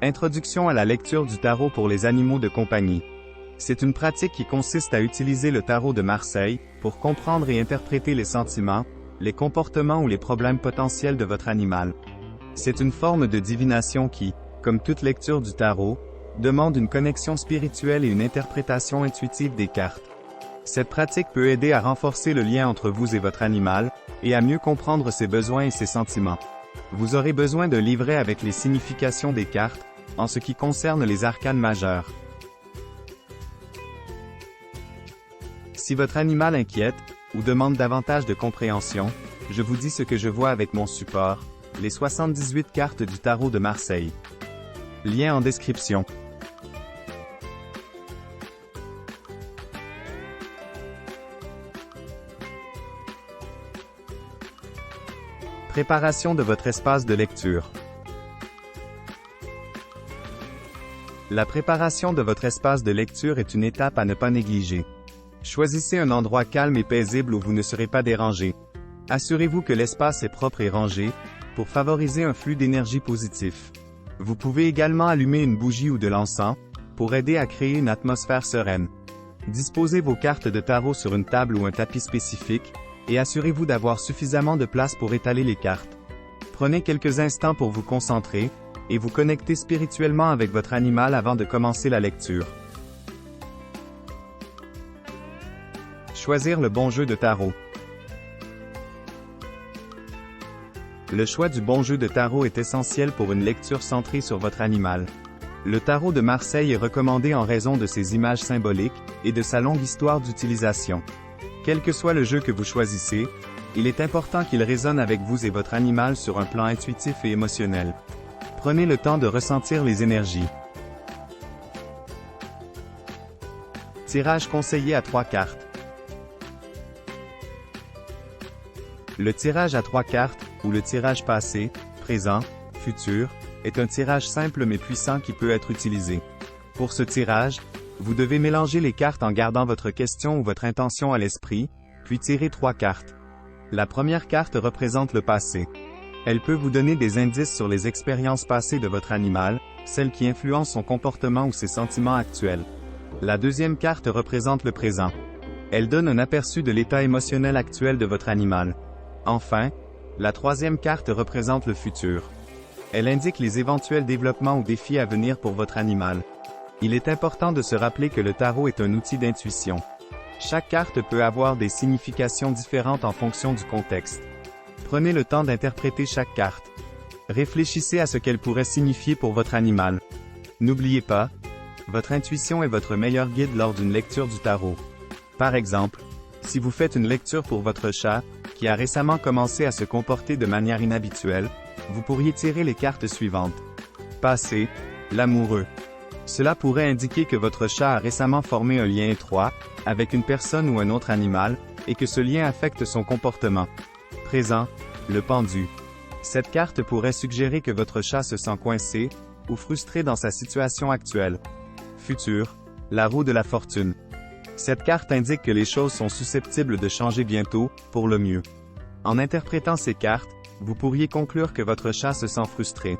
Introduction à la lecture du tarot pour les animaux de compagnie. C'est une pratique qui consiste à utiliser le tarot de Marseille pour comprendre et interpréter les sentiments, les comportements ou les problèmes potentiels de votre animal. C'est une forme de divination qui, comme toute lecture du tarot, demande une connexion spirituelle et une interprétation intuitive des cartes. Cette pratique peut aider à renforcer le lien entre vous et votre animal, et à mieux comprendre ses besoins et ses sentiments. Vous aurez besoin de livrer avec les significations des cartes, en ce qui concerne les arcanes majeures. Si votre animal inquiète, ou demande davantage de compréhension, je vous dis ce que je vois avec mon support, les 78 cartes du tarot de Marseille. Lien en description. Préparation de votre espace de lecture. La préparation de votre espace de lecture est une étape à ne pas négliger. Choisissez un endroit calme et paisible où vous ne serez pas dérangé. Assurez-vous que l'espace est propre et rangé, pour favoriser un flux d'énergie positif. Vous pouvez également allumer une bougie ou de l'encens, pour aider à créer une atmosphère sereine. Disposez vos cartes de tarot sur une table ou un tapis spécifique, et assurez-vous d'avoir suffisamment de place pour étaler les cartes. Prenez quelques instants pour vous concentrer, et vous connecter spirituellement avec votre animal avant de commencer la lecture. Choisir le bon jeu de tarot. Le choix du bon jeu de tarot est essentiel pour une lecture centrée sur votre animal. Le tarot de Marseille est recommandé en raison de ses images symboliques et de sa longue histoire d'utilisation. Quel que soit le jeu que vous choisissez, il est important qu'il résonne avec vous et votre animal sur un plan intuitif et émotionnel. Prenez le temps de ressentir les énergies. Tirage conseillé à 3 cartes. Le tirage à 3 cartes, ou le tirage passé, présent, futur, est un tirage simple mais puissant qui peut être utilisé. Pour ce tirage, vous devez mélanger les cartes en gardant votre question ou votre intention à l'esprit, puis tirer 3 cartes. La première carte représente le passé. Elle peut vous donner des indices sur les expériences passées de votre animal, celles qui influencent son comportement ou ses sentiments actuels. La deuxième carte représente le présent. Elle donne un aperçu de l'état émotionnel actuel de votre animal. Enfin, la troisième carte représente le futur. Elle indique les éventuels développements ou défis à venir pour votre animal. Il est important de se rappeler que le tarot est un outil d'intuition. Chaque carte peut avoir des significations différentes en fonction du contexte. Prenez le temps d'interpréter chaque carte. Réfléchissez à ce qu'elle pourrait signifier pour votre animal. N'oubliez pas, votre intuition est votre meilleur guide lors d'une lecture du tarot. Par exemple, si vous faites une lecture pour votre chat, qui a récemment commencé à se comporter de manière inhabituelle, vous pourriez tirer les cartes suivantes. Passé, l'amoureux. Cela pourrait indiquer que votre chat a récemment formé un lien étroit, avec une personne ou un autre animal, et que ce lien affecte son comportement. Présent, le pendu. Cette carte pourrait suggérer que votre chat se sent coincé, ou frustré dans sa situation actuelle. Futur, la roue de la fortune. Cette carte indique que les choses sont susceptibles de changer bientôt, pour le mieux. En interprétant ces cartes, vous pourriez conclure que votre chat se sent frustré.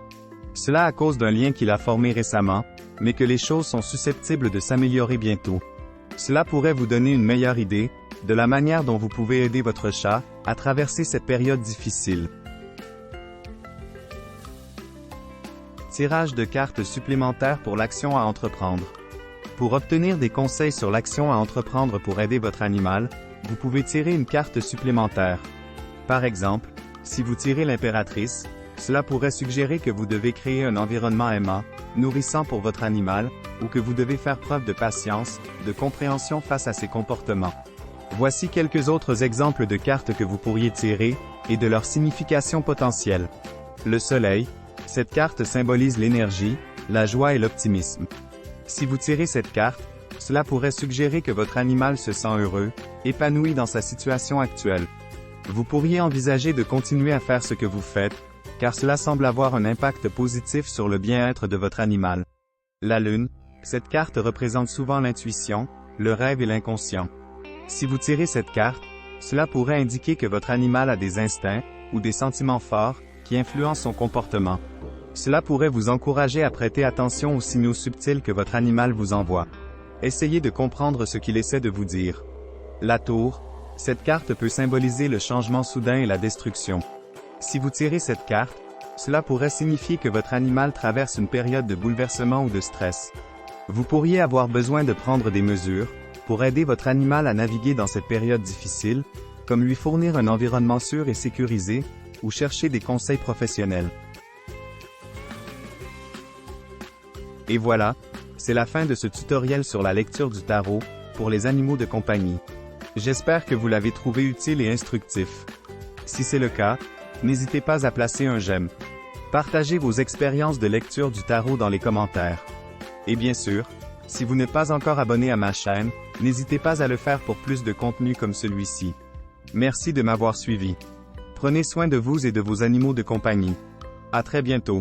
Cela à cause d'un lien qu'il a formé récemment, mais que les choses sont susceptibles de s'améliorer bientôt. Cela pourrait vous donner une meilleure idée de la manière dont vous pouvez aider votre chat à traverser cette période difficile. Tirage de cartes supplémentaires pour l'action à entreprendre. Pour obtenir des conseils sur l'action à entreprendre pour aider votre animal, vous pouvez tirer une carte supplémentaire. Par exemple, si vous tirez l'impératrice, cela pourrait suggérer que vous devez créer un environnement aimant, nourrissant pour votre animal, ou que vous devez faire preuve de patience, de compréhension face à ses comportements. Voici quelques autres exemples de cartes que vous pourriez tirer, et de leur signification potentielle. Le soleil. Cette carte symbolise l'énergie, la joie et l'optimisme. Si vous tirez cette carte, cela pourrait suggérer que votre animal se sent heureux, épanoui dans sa situation actuelle. Vous pourriez envisager de continuer à faire ce que vous faites, car cela semble avoir un impact positif sur le bien-être de votre animal. La lune. Cette carte représente souvent l'intuition, le rêve et l'inconscient. Si vous tirez cette carte, cela pourrait indiquer que votre animal a des instincts, ou des sentiments forts, qui influencent son comportement. Cela pourrait vous encourager à prêter attention aux signaux subtils que votre animal vous envoie. Essayez de comprendre ce qu'il essaie de vous dire. La tour. Cette carte peut symboliser le changement soudain et la destruction. Si vous tirez cette carte, cela pourrait signifier que votre animal traverse une période de bouleversement ou de stress. Vous pourriez avoir besoin de prendre des mesures pour aider votre animal à naviguer dans cette période difficile, comme lui fournir un environnement sûr et sécurisé, ou chercher des conseils professionnels. Et voilà, c'est la fin de ce tutoriel sur la lecture du tarot, pour les animaux de compagnie. J'espère que vous l'avez trouvé utile et instructif. Si c'est le cas, n'hésitez pas à placer un j'aime. Partagez vos expériences de lecture du tarot dans les commentaires. Et bien sûr, si vous n'êtes pas encore abonné à ma chaîne, n'hésitez pas à le faire pour plus de contenu comme celui-ci. Merci de m'avoir suivi. Prenez soin de vous et de vos animaux de compagnie. À très bientôt.